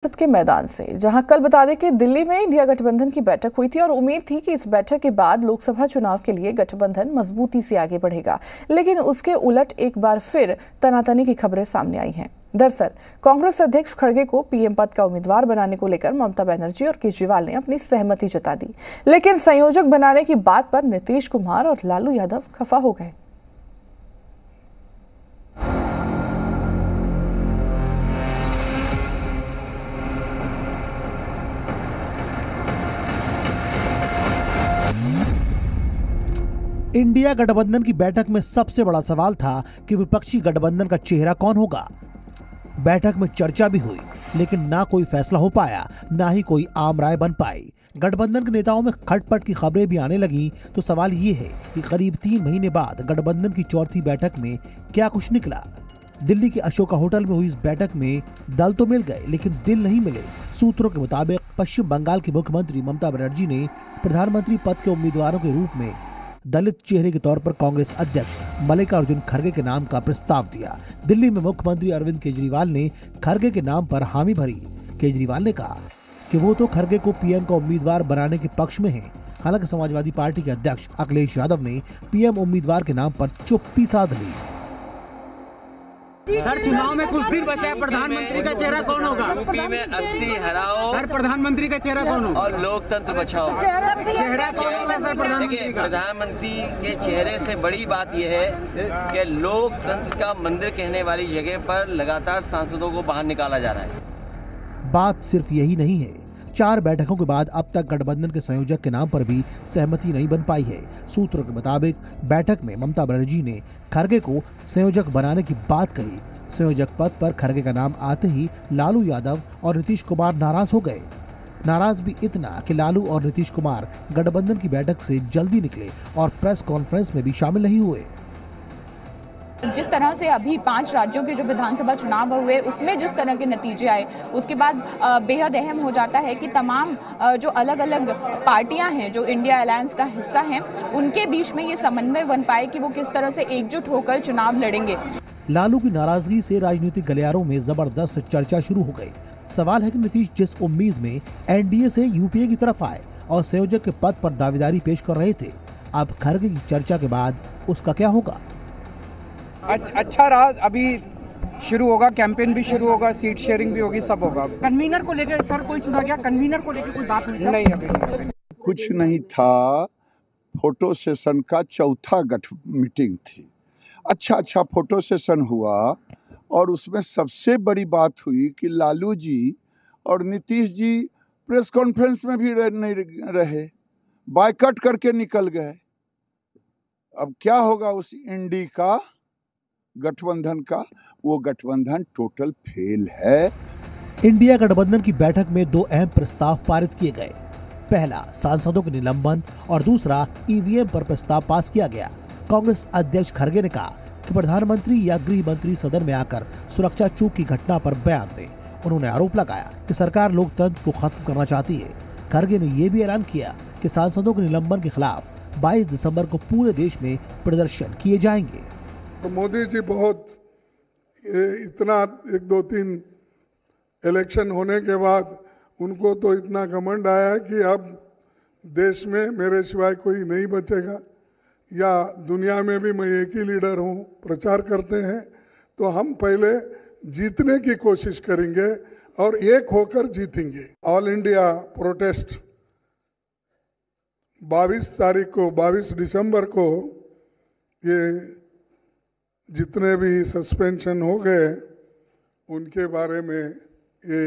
संसद के मैदान से, जहां कल बता दें कि दिल्ली में इंडिया गठबंधन की बैठक हुई थी और उम्मीद थी कि इस बैठक के बाद लोकसभा चुनाव के लिए गठबंधन मजबूती से आगे बढ़ेगा। लेकिन उसके उलट एक बार फिर तनातनी की खबरें सामने आई हैं। दरअसल कांग्रेस अध्यक्ष खड़गे को पीएम पद का उम्मीदवार बनाने को लेकर ममता बनर्जी और केजरीवाल ने अपनी सहमति जता दी, लेकिन संयोजक बनाने की बात पर नीतीश कुमार और लालू यादव खफा हो गए। इंडिया गठबंधन की बैठक में सबसे बड़ा सवाल था कि विपक्षी गठबंधन का चेहरा कौन होगा। बैठक में चर्चा भी हुई, लेकिन ना कोई फैसला हो पाया, ना ही कोई आम राय बन पाई। गठबंधन के नेताओं में खटपट की खबरें भी आने लगी। तो सवाल ये है कि करीब 3 महीने बाद गठबंधन की चौथी बैठक में क्या कुछ निकला। दिल्ली के अशोका होटल में हुई इस बैठक में दल तो मिल गए, लेकिन दिल नहीं मिले। सूत्रों के मुताबिक पश्चिम बंगाल की मुख्यमंत्री ममता बनर्जी ने प्रधानमंत्री पद के उम्मीदवारों के रूप में दलित चेहरे के तौर पर कांग्रेस अध्यक्ष मल्लिकार्जुन खड़गे के नाम का प्रस्ताव दिया। दिल्ली में मुख्यमंत्री अरविंद केजरीवाल ने खड़गे के नाम पर हामी भरी। केजरीवाल ने कहा कि वो तो खड़गे को पीएम का उम्मीदवार बनाने के पक्ष में हैं। हालांकि समाजवादी पार्टी के अध्यक्ष अखिलेश यादव ने पीएम उम्मीदवार के नाम पर चुप्पी साध ली। सर, चुनाव में कुछ दिन बचा है, प्रधानमंत्री का चेहरा कौन होगा? यूपी में 80 हराओ सर, प्रधानमंत्री का चेहरा कौन होगा? और लोकतंत्र बचाओ। चेहरा कौन होगा सर प्रधानमंत्री का? प्रधानमंत्री के चेहरे से बड़ी बात यह है कि लोकतंत्र का मंदिर कहने वाली जगह पर लगातार सांसदों को बाहर निकाला जा रहा है। बात सिर्फ यही नहीं है। 4 बैठकों के बाद अब तक गठबंधन के संयोजक के नाम पर भी सहमति नहीं बन पाई है। सूत्रों के मुताबिक बैठक में ममता बनर्जी ने खड़गे को संयोजक बनाने की बात कही। संयोजक पद पर खड़गे का नाम आते ही लालू यादव और नीतीश कुमार नाराज हो गए। नाराज भी इतना कि लालू और नीतीश कुमार गठबंधन की बैठक से जल्दी निकले और प्रेस कॉन्फ्रेंस में भी शामिल नहीं हुए। जिस तरह से अभी 5 राज्यों के जो विधानसभा चुनाव हुए उसमें जिस तरह के नतीजे आए, उसके बाद बेहद अहम हो जाता है कि तमाम जो अलग अलग पार्टियां हैं जो इंडिया अलायंस का हिस्सा हैं, उनके बीच में ये समन्वय बन पाए कि वो किस तरह से एकजुट होकर चुनाव लड़ेंगे। लालू की नाराजगी से राजनीतिक गलियारों में जबरदस्त चर्चा शुरू हो गई। सवाल है कि नीतीश जिस उम्मीद में एनडीए से यूपीए की तरफ आए और संयोजक के पद पर दावेदारी पेश कर रहे थे, अब खड़गे की चर्चा के बाद उसका क्या होगा? अच्छा रहा, अभी शुरू होगा, कैंपेन भी शुरू होगा, सीट शेयरिंग भी होगी, सब होगा। कन्वीनर को लेकर सर कोई चुना गया? कन्वीनर को लेकर कोई बात हुई? नहीं, अभी कुछ नहीं था। फोटो सेशन का चौथा मीटिंग थी। अच्छा फोटो सेशन हुआ और उसमें सबसे बड़ी बात हुई कि लालू जी और नीतीश जी प्रेस कॉन्फ्रेंस में भी नहीं रहे, बायकॉट करके निकल गए। अब क्या होगा उस इंडी का गठबंधन का? वो गठबंधन टोटल फेल है। इंडिया गठबंधन की बैठक में 2 अहम प्रस्ताव पारित किए गए। पहला सांसदों के निलंबन और दूसरा ईवीएम पर प्रस्ताव पास किया गया। कांग्रेस अध्यक्ष खड़गे ने कहा कि प्रधानमंत्री या गृह मंत्री सदन में आकर सुरक्षा चूक की घटना पर बयान दें। उन्होंने आरोप लगाया कि सरकार लोकतंत्र को खत्म करना चाहती है। खड़गे ने यह भी ऐलान किया कि सांसदों के निलंबन के खिलाफ 22 दिसंबर को पूरे देश में प्रदर्शन किए जाएंगे। तो मोदी जी बहुत इतना 1-2-3 इलेक्शन होने के बाद उनको तो इतना घमंड आया कि अब देश में मेरे सिवाय कोई नहीं बचेगा, या दुनिया में भी मैं एक ही लीडर हूँ, प्रचार करते हैं। तो हम पहले जीतने की कोशिश करेंगे और एक होकर जीतेंगे। ऑल इंडिया प्रोटेस्ट 22 दिसंबर को ये जितने भी सस्पेंशन हो गए उनके बारे में ये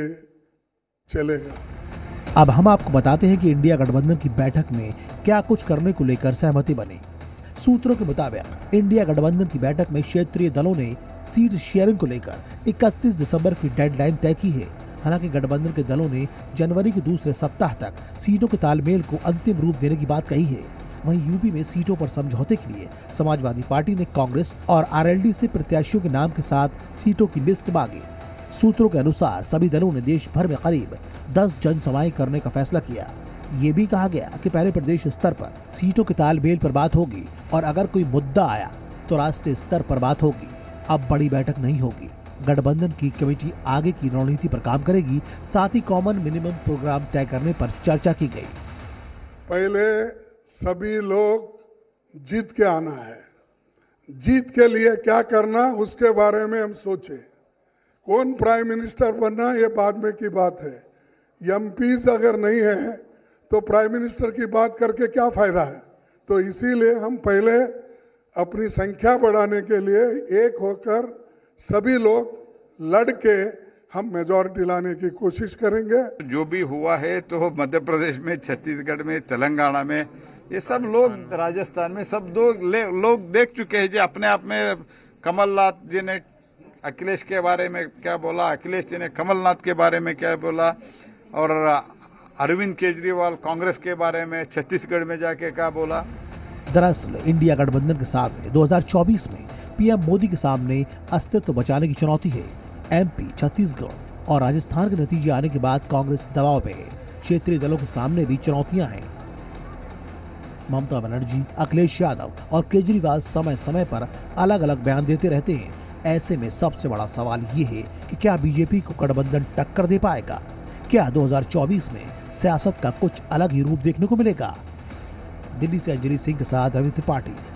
चलेगा। अब हम आपको बताते हैं कि इंडिया गठबंधन की बैठक में क्या कुछ करने को लेकर सहमति बनी। सूत्रों के मुताबिक इंडिया गठबंधन की बैठक में क्षेत्रीय दलों ने सीट शेयरिंग को लेकर 31 दिसंबर की डेडलाइन तय की है। हालांकि गठबंधन के दलों ने जनवरी के दूसरे सप्ताह तक सीटों के तालमेल को अंतिम रूप देने की बात कही है। वहीं यूपी में सीटों पर समझौते के लिए समाजवादी पार्टी ने कांग्रेस और आरएलडी से प्रत्याशियों के नाम के साथ सीटों की लिस्ट मांगी। सूत्रों के अनुसार सभी दलों ने देश भर में करीब 10 जनसभाएं करने का फैसला किया। ये भी कहा गया कि पहले प्रदेश स्तर पर सीटों के तालमेल पर बात होगी और अगर कोई मुद्दा आया तो राष्ट्रीय स्तर पर बात होगी। अब बड़ी बैठक नहीं होगी। गठबंधन की कमेटी आगे की रणनीति पर काम करेगी। साथ ही कॉमन मिनिमम प्रोग्राम तय करने पर चर्चा की गई। पहले सभी लोग जीत के आना है, जीत के लिए क्या करना उसके बारे में हम सोचे। कौन प्राइम मिनिस्टर बनना ये बाद में की बात है। एमपीज अगर नहीं है तो प्राइम मिनिस्टर की बात करके क्या फायदा है। तो इसीलिए हम पहले अपनी संख्या बढ़ाने के लिए एक होकर सभी लोग लड़के हम मेजॉरिटी लाने की कोशिश करेंगे। जो भी हुआ है तो मध्य प्रदेश में, छत्तीसगढ़ में, तेलंगाना में, ये सब लोग, राजस्थान में सब लोग देख चुके हैं। जो अपने आप में कमलनाथ जी ने अखिलेश के बारे में क्या बोला, अखिलेश जी ने कमलनाथ के बारे में क्या बोला, और अरविंद केजरीवाल कांग्रेस के बारे में छत्तीसगढ़ में जाके क्या बोला। दरअसल इंडिया गठबंधन के सामने 2024 में पीएम मोदी के सामने अस्तित्व बचाने की चुनौती है। एमपी, छत्तीसगढ़ और राजस्थान के नतीजे आने के बाद कांग्रेस दबाव में है। क्षेत्रीय दलों के सामने भी चुनौतियां हैं। ममता बनर्जी, अखिलेश यादव और केजरीवाल समय समय पर अलग अलग बयान देते रहते हैं। ऐसे में सबसे बड़ा सवाल ये है कि क्या बीजेपी को गठबंधन टक्कर दे पाएगा? क्या 2024 में सियासत का कुछ अलग ही रूप देखने को मिलेगा? दिल्ली से अंजलि सिंह के साथ रवि त्रिपाठी,